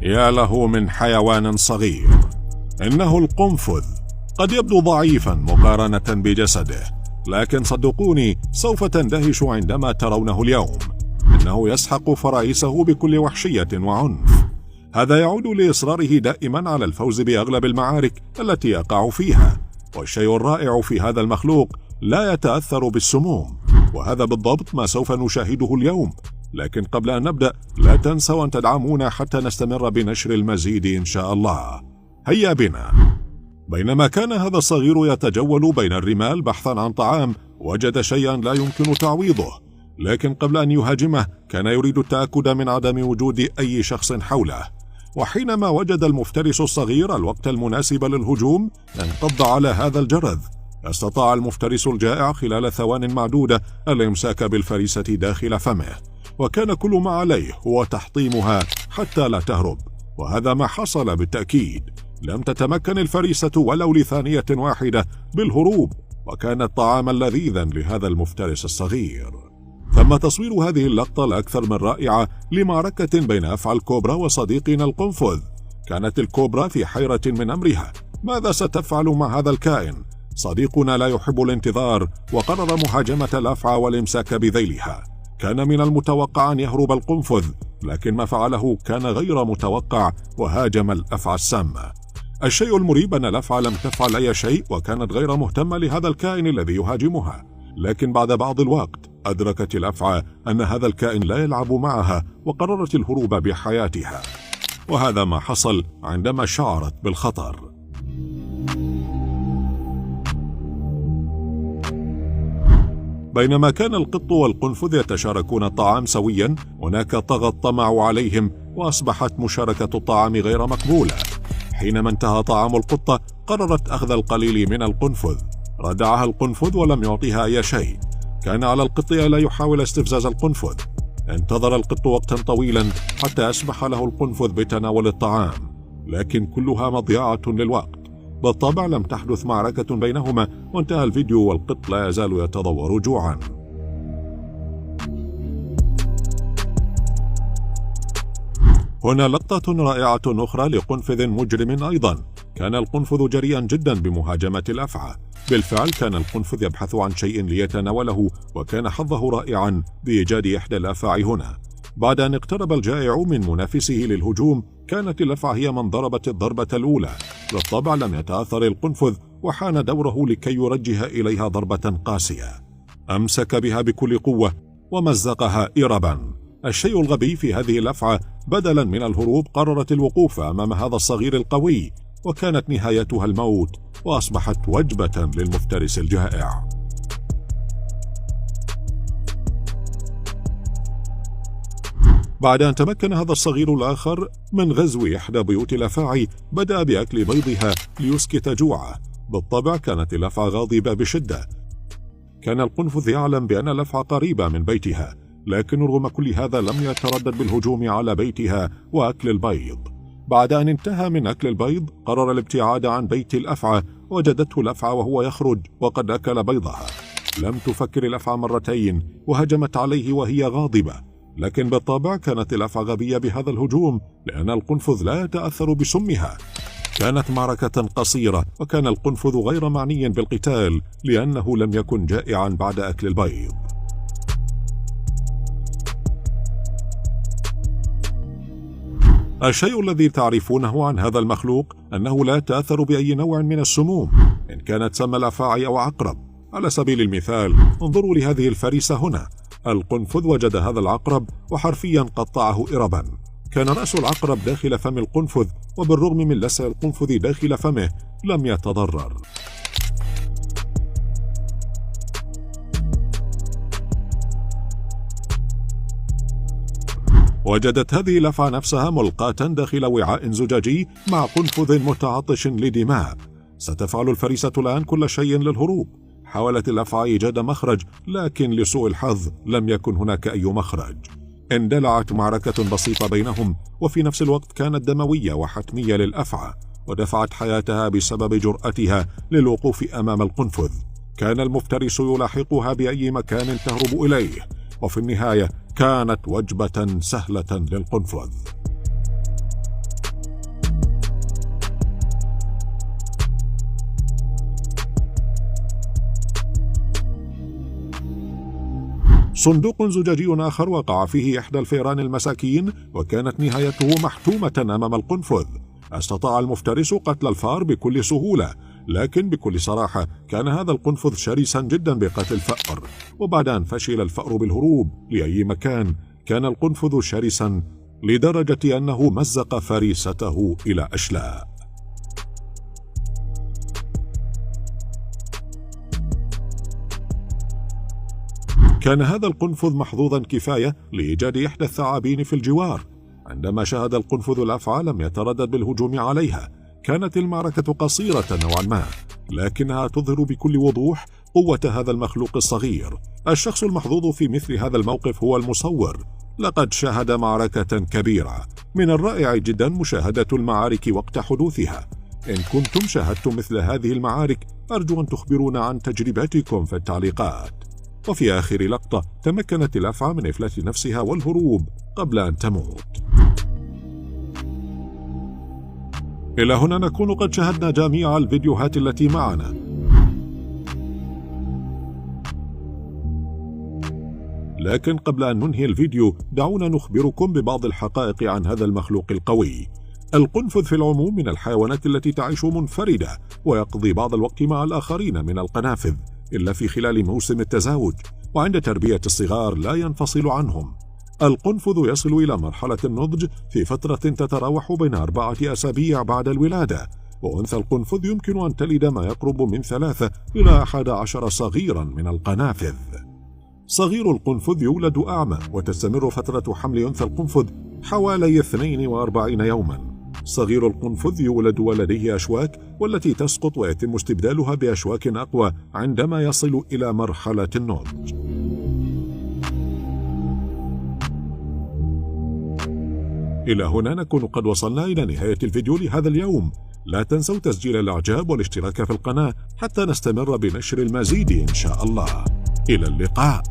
يا له من حيوان صغير. إنه القنفذ. قد يبدو ضعيفا مقارنة بجسده، لكن صدقوني سوف تندهشوا عندما ترونه اليوم. إنه يسحق فرائسه بكل وحشية وعنف. هذا يعود لإصراره دائما على الفوز بأغلب المعارك التي يقع فيها. والشيء الرائع في هذا المخلوق لا يتأثر بالسموم، وهذا بالضبط ما سوف نشاهده اليوم. لكن قبل أن نبدأ لا تنسوا أن تدعمونا حتى نستمر بنشر المزيد إن شاء الله. هيا بنا. بينما كان هذا الصغير يتجول بين الرمال بحثا عن طعام، وجد شيئا لا يمكن تعويضه. لكن قبل أن يهاجمه كان يريد التأكد من عدم وجود أي شخص حوله. وحينما وجد المفترس الصغير الوقت المناسب للهجوم انقض على هذا الجرذ. استطاع المفترس الجائع خلال ثوان معدودة الإمساك بالفريسة داخل فمه، وكان كل ما عليه هو تحطيمها حتى لا تهرب. وهذا ما حصل بالتأكيد. لم تتمكن الفريسة ولو لثانية واحدة بالهروب، وكانت طعاما لذيذا لهذا المفترس الصغير. تم تصوير هذه اللقطة الأكثر من رائعة لمعركة بين أفعى الكوبرا وصديقنا القنفذ. كانت الكوبرا في حيرة من أمرها، ماذا ستفعل مع هذا الكائن؟ صديقنا لا يحب الانتظار، وقرر مهاجمة الأفعى والإمساك بذيلها. كان من المتوقع أن يهرب القنفذ، لكن ما فعله كان غير متوقع، وهاجم الأفعى السامة. الشيء المريب أن الأفعى لم تفعل أي شيء، وكانت غير مهتمة لهذا الكائن الذي يهاجمها. لكن بعد بعض الوقت أدركت الأفعى أن هذا الكائن لا يلعب معها، وقررت الهروب بحياتها. وهذا ما حصل عندما شعرت بالخطر. بينما كان القط والقنفذ يتشاركون الطعام سويا، هناك طغى الطمع عليهم، وأصبحت مشاركة الطعام غير مقبولة. حينما انتهى طعام القطة قررت أخذ القليل من القنفذ. ردعها القنفذ ولم يعطيها أي شيء. كان على القط ألا يحاول استفزاز القنفذ. انتظر القط وقتا طويلا حتى أسمح له القنفذ بتناول الطعام، لكن كلها مضيعة للوقت. بالطبع لم تحدث معركة بينهما، وانتهى الفيديو والقط لا يزال يتضور جوعا. هنا لقطة رائعة أخرى لقنفذ مجرم أيضا. كان القنفذ جريئا جدا بمهاجمة الأفعى. بالفعل كان القنفذ يبحث عن شيء ليتناوله، وكان حظه رائعا بإيجاد إحدى الأفاعي هنا. بعد أن اقترب الجائع من منافسه للهجوم، كانت الأفعى هي من ضربت الضربة الأولى. بالطبع لم يتأثر القنفذ، وحان دوره لكي يوجه إليها ضربة قاسية. أمسك بها بكل قوة ومزقها إربا. الشيء الغبي في هذه الأفعى بدلا من الهروب قررت الوقوف أمام هذا الصغير القوي، وكانت نهايتها الموت، وأصبحت وجبة للمفترس الجائع. بعد أن تمكن هذا الصغير الآخر من غزو إحدى بيوت الأفاعي، بدأ بأكل بيضها ليسكت جوعه. بالطبع كانت الأفعى غاضبة بشدة. كان القنفذ يعلم بأن الأفعى قريبة من بيتها، لكن رغم كل هذا لم يتردد بالهجوم على بيتها وأكل البيض. بعد أن انتهى من أكل البيض قرر الابتعاد عن بيت الأفعى. وجدته الأفعى وهو يخرج وقد أكل بيضها. لم تفكر الأفعى مرتين، وهجمت عليه وهي غاضبة. لكن بالطبع كانت الأفعى غبية بهذا الهجوم، لأن القنفذ لا يتأثر بسمها. كانت معركة قصيرة، وكان القنفذ غير معني بالقتال لأنه لم يكن جائعا بعد أكل البيض. الشيء الذي تعرفونه عن هذا المخلوق أنه لا يتأثر بأي نوع من السموم، إن كانت سم الأفاعي أو عقرب. على سبيل المثال انظروا لهذه الفريسة هنا. القنفذ وجد هذا العقرب وحرفيا قطعه إربا. كان رأس العقرب داخل فم القنفذ، وبالرغم من لسع القنفذ داخل فمه لم يتضرر. وجدت هذه الأفعى نفسها ملقاة داخل وعاء زجاجي مع قنفذ متعطش لدماء. ستفعل الفريسة الآن كل شيء للهروب. حاولت الأفعى إيجاد مخرج، لكن لسوء الحظ لم يكن هناك أي مخرج. اندلعت معركة بسيطة بينهم، وفي نفس الوقت كانت دموية وحتمية للأفعى، ودفعت حياتها بسبب جرأتها للوقوف أمام القنفذ. كان المفترس يلاحقها بأي مكان تهرب إليه، وفي النهاية كانت وجبة سهلة للقنفذ. صندوق زجاجي آخر وقع فيه إحدى الفئران المساكين وكانت نهايته محتومة أمام القنفذ. استطاع المفترس قتل الفار بكل سهولة، لكن بكل صراحة كان هذا القنفذ شرسا جدا بقتل الفأر، وبعد أن فشل الفأر بالهروب لأي مكان كان القنفذ شرسا لدرجة أنه مزق فريسته إلى أشلاء. كان هذا القنفذ محظوظا كفاية لإيجاد إحدى الثعابين في الجوار. عندما شاهد القنفذ الأفعى لم يتردد بالهجوم عليها. كانت المعركة قصيرة نوعا ما، لكنها تظهر بكل وضوح قوة هذا المخلوق الصغير. الشخص المحظوظ في مثل هذا الموقف هو المصور. لقد شاهد معركة كبيرة. من الرائع جدا مشاهدة المعارك وقت حدوثها. إن كنتم شاهدتم مثل هذه المعارك أرجو أن تخبرونا عن تجربتكم في التعليقات. وفي آخر لقطة تمكنت الأفعى من إفلات نفسها والهروب قبل أن تموت. إلى هنا نكون قد شاهدنا جميع الفيديوهات التي معنا. لكن قبل أن ننهي الفيديو دعونا نخبركم ببعض الحقائق عن هذا المخلوق القوي. القنفذ في العموم من الحيوانات التي تعيش منفردة ويقضي بعض الوقت مع الآخرين من القنافذ، إلا في خلال موسم التزاوج، وعند تربية الصغار لا ينفصل عنهم. القنفذ يصل إلى مرحلة النضج في فترة تتراوح بين 4 أسابيع بعد الولادة، وأنثى القنفذ يمكن أن تلد ما يقرب من 3 إلى 11 صغيرا من القنافذ. صغير القنفذ يولد أعمى، وتستمر فترة حمل أنثى القنفذ حوالي 42 يوما. صغير القنفذ يولد ولديه أشواك، والتي تسقط ويتم استبدالها بأشواك أقوى عندما يصل إلى مرحلة النضج. إلى هنا نكون قد وصلنا إلى نهاية الفيديو لهذا اليوم. لا تنسوا تسجيل الإعجاب والاشتراك في القناة حتى نستمر بنشر المزيد إن شاء الله. إلى اللقاء.